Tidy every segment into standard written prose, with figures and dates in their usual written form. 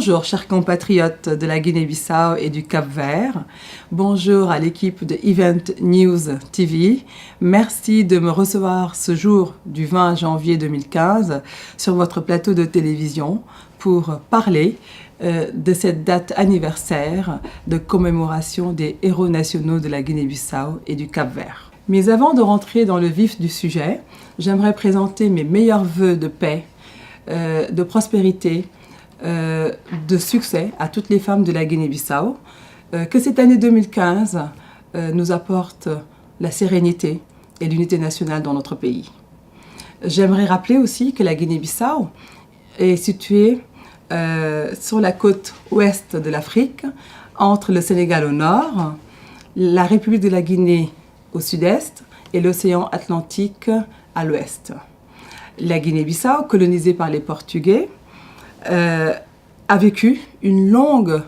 Bonjour chers compatriotes de la Guinée-Bissau et du Cap-Vert. Bonjour à l'équipe de Event News TV. Merci de me recevoir ce jour du 20 janvier 2015 sur votre plateau de télévision pour parler de cette date anniversaire de commémoration des héros nationaux de la Guinée-Bissau et du Cap-Vert. Mais avant de rentrer dans le vif du sujet, j'aimerais présenter mes meilleurs vœux de paix, de prospérité, de succès à toutes les femmes de la Guinée-Bissau, que cette année 2015 nous apporte la sérénité et l'unité nationale dans notre pays. J'aimerais rappeler aussi que la Guinée-Bissau est située sur la côte ouest de l'Afrique, entre le Sénégal au nord, la République de la Guinée au sud-est et l'océan Atlantique à l'ouest. La Guinée-Bissau, colonisée par les Portugais, a vécu une longue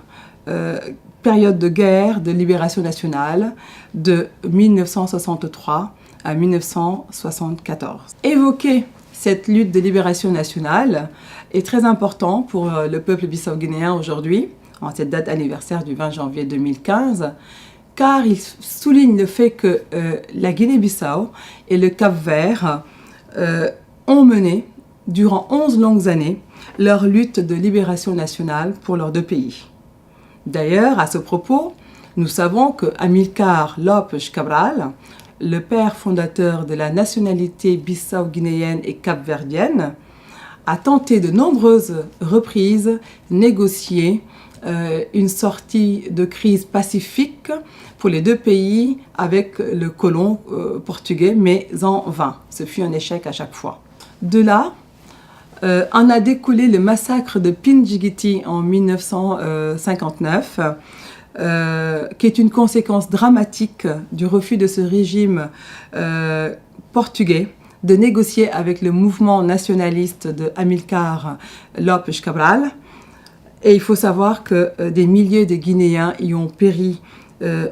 période de guerre de libération nationale de 1963 à 1974. Évoquer cette lutte de libération nationale est très important pour le peuple bissau-guinéen aujourd'hui, en cette date anniversaire du 20 janvier 2015, car il souligne le fait que la Guinée-Bissau et le Cap-Vert ont mené, durant 11 longues années, leur lutte de libération nationale pour leurs deux pays. D'ailleurs, à ce propos, nous savons que Amilcar Lopes Cabral, le père fondateur de la nationalité bissau-guinéenne et capverdienne, a tenté de nombreuses reprises négocier une sortie de crise pacifique pour les deux pays avec le colon portugais, mais en vain. Ce fut un échec à chaque fois. De là, en a découlé le massacre de Pindjigiti en 1959, qui est une conséquence dramatique du refus de ce régime portugais de négocier avec le mouvement nationaliste de Amilcar Lopes Cabral. Et il faut savoir que des milliers de Guinéens y ont péri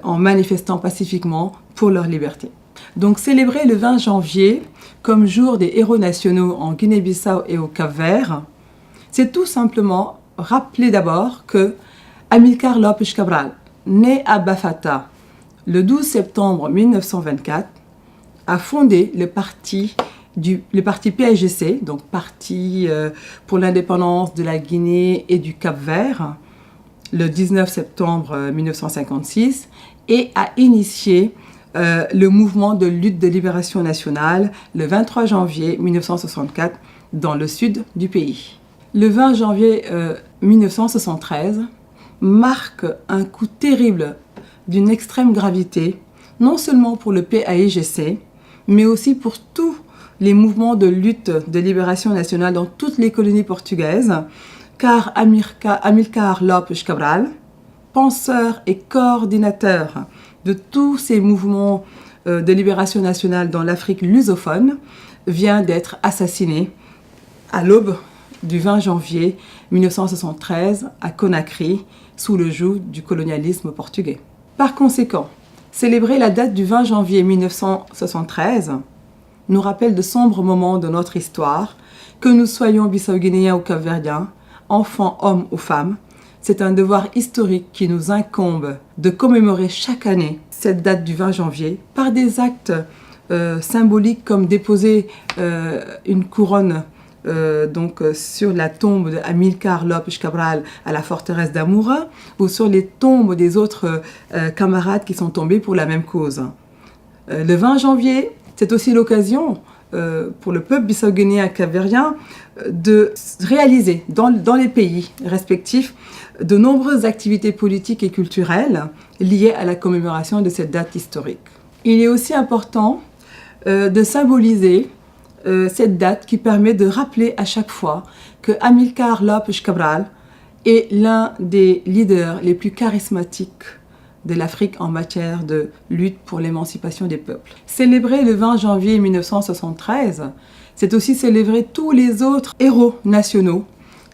en manifestant pacifiquement pour leur liberté. Donc célébrer le 20 janvier comme jour des héros nationaux en Guinée-Bissau et au Cap-Vert, c'est tout simplement rappeler d'abord que Amilcar Lopes Cabral, né à Bafata le 12 septembre 1924, a fondé le parti PAIGC, donc Parti pour l'indépendance de la Guinée et du Cap-Vert, le 19 septembre 1956, et a initié le mouvement de lutte de libération nationale le 23 janvier 1964 dans le sud du pays. Le 20 janvier 1973 marque un coup terrible d'une extrême gravité, non seulement pour le PAIGC, mais aussi pour tous les mouvements de lutte de libération nationale dans toutes les colonies portugaises, car Amilcar Lopes Cabral, penseur et coordinateur de tous ces mouvements de libération nationale dans l'Afrique lusophone, vient d'être assassiné à l'aube du 20 janvier 1973 à Conakry, sous le joug du colonialisme portugais. Par conséquent, célébrer la date du 20 janvier 1973 nous rappelle de sombres moments de notre histoire, que nous soyons bissau-guinéens ou capverdiens, enfants, hommes ou femmes. C'est un devoir historique qui nous incombe de commémorer chaque année cette date du 20 janvier par des actes symboliques comme déposer une couronne sur la tombe d'Amilcar Lopes Cabral à la forteresse d'Amoura ou sur les tombes des autres camarades qui sont tombés pour la même cause. Le 20 janvier, c'est aussi l'occasion pour le peuple bissau-guinéen et capverdien de réaliser dans les pays respectifs de nombreuses activités politiques et culturelles liées à la commémoration de cette date historique. Il est aussi important de symboliser cette date qui permet de rappeler à chaque fois que Amilcar Lopes Cabral est l'un des leaders les plus charismatiques de l'Afrique en matière de lutte pour l'émancipation des peuples. Célébrer le 20 janvier 1973, c'est aussi célébrer tous les autres héros nationaux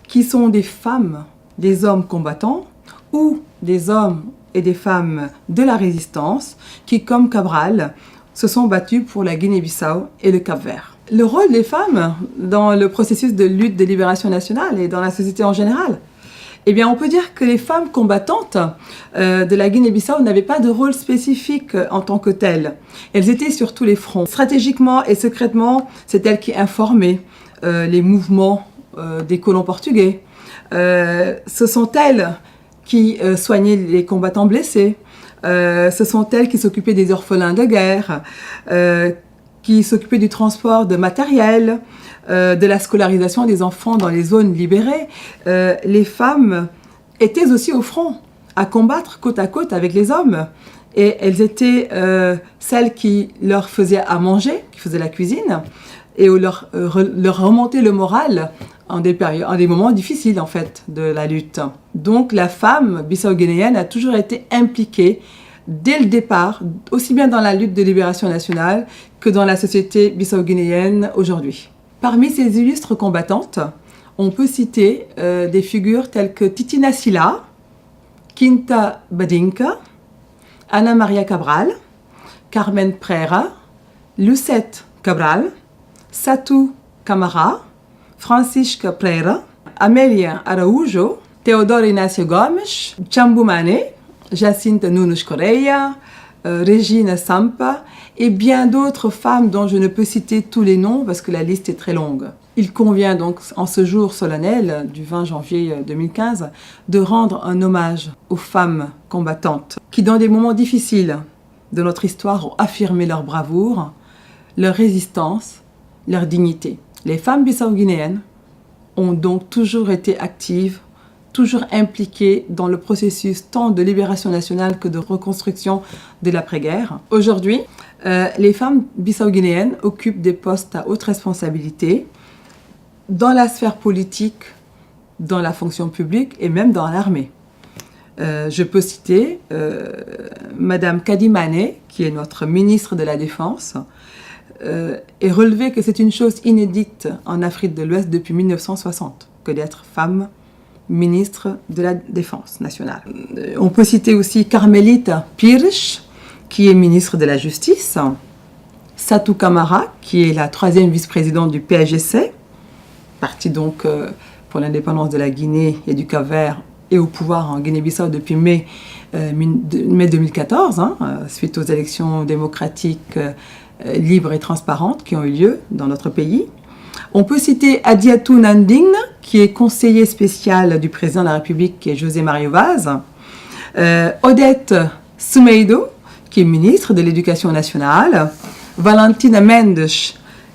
qui sont des femmes, des hommes combattants ou des hommes et des femmes de la résistance qui, comme Cabral, se sont battus pour la Guinée-Bissau et le Cap-Vert. Le rôle des femmes dans le processus de lutte de libération nationale et dans la société en général Eh bien, on peut dire que les femmes combattantes de la Guinée-Bissau n'avaient pas de rôle spécifique en tant que telles. Elles étaient sur tous les fronts. Stratégiquement et secrètement, c'est elles qui informaient les mouvements des colons portugais. Ce sont elles qui soignaient les combattants blessés. Ce sont elles qui s'occupaient des orphelins de guerre, qui s'occupaient du transport de matériel, de la scolarisation des enfants dans les zones libérées. Les femmes étaient aussi au front, à combattre côte à côte avec les hommes. Et elles étaient celles qui leur faisaient à manger, qui faisaient la cuisine, et leur remontaient le moral en des moments difficiles en fait de la lutte. Donc la femme bissau-guinéenne a toujours été impliquée dès le départ, aussi bien dans la lutte de libération nationale que dans la société bissau-guinéenne aujourd'hui. Parmi ces illustres combattantes, on peut citer des figures telles que Titina Sila, Quinta Badinka, Ana Maria Cabral, Carmen Pereira, Lucette Cabral, Satu Camara, Francisca Pereira, Amélia Araújo, Teodoro Inácio Gomes, Chambu Mané, Jacinta Nunes Correia, Regina Sampa et bien d'autres femmes dont je ne peux citer tous les noms parce que la liste est très longue. Il convient donc en ce jour solennel du 20 janvier 2015 de rendre un hommage aux femmes combattantes qui dans des moments difficiles de notre histoire ont affirmé leur bravoure, leur résistance, leur dignité. Les femmes bissau-guinéennes ont donc toujours été actives, toujours impliquées dans le processus tant de libération nationale que de reconstruction de l'après-guerre. Aujourd'hui, les femmes bissau-guinéennes occupent des postes à haute responsabilité dans la sphère politique, dans la fonction publique et même dans l'armée. Je peux citer Madame Kadi Mané, qui est notre ministre de la Défense, et relever que c'est une chose inédite en Afrique de l'Ouest depuis 1960, que d'être femme ministre de la Défense nationale. On peut citer aussi Carmelita Pires, qui est ministre de la Justice, Satu Camara, qui est la 3e vice-présidente du PAGC, parti donc pour l'indépendance de la Guinée et du Cap-Vert et au pouvoir en Guinée-Bissau depuis mai 2014, suite aux élections démocratiques libres et transparentes qui ont eu lieu dans notre pays. On peut citer Adiatou Nandine, qui est conseiller spécial du président de la République, qui est José Mario Vaz. Odette Sumeido, qui est ministre de l'Éducation nationale. Valentina Mendes,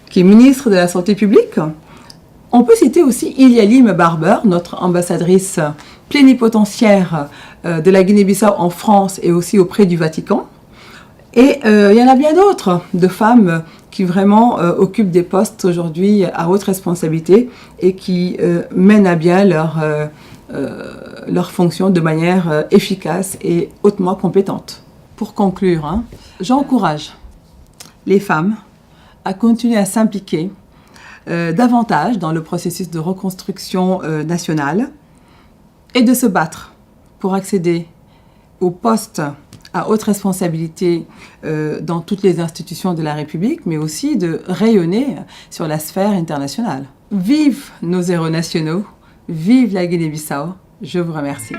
qui est ministre de la Santé publique. On peut citer aussi Ilialim Barber, notre ambassadrice plénipotentiaire de la Guinée-Bissau en France et aussi auprès du Vatican. Et il y en a bien d'autres, de femmes qui vraiment occupent des postes aujourd'hui à haute responsabilité et qui mènent à bien leur fonction de manière efficace et hautement compétente. Pour conclure, j'encourage les femmes à continuer à s'impliquer davantage dans le processus de reconstruction nationale et de se battre pour accéder aux postes à haute responsabilité dans toutes les institutions de la République, mais aussi de rayonner sur la sphère internationale. Vive nos héros nationaux, vive la Guinée-Bissau, je vous remercie.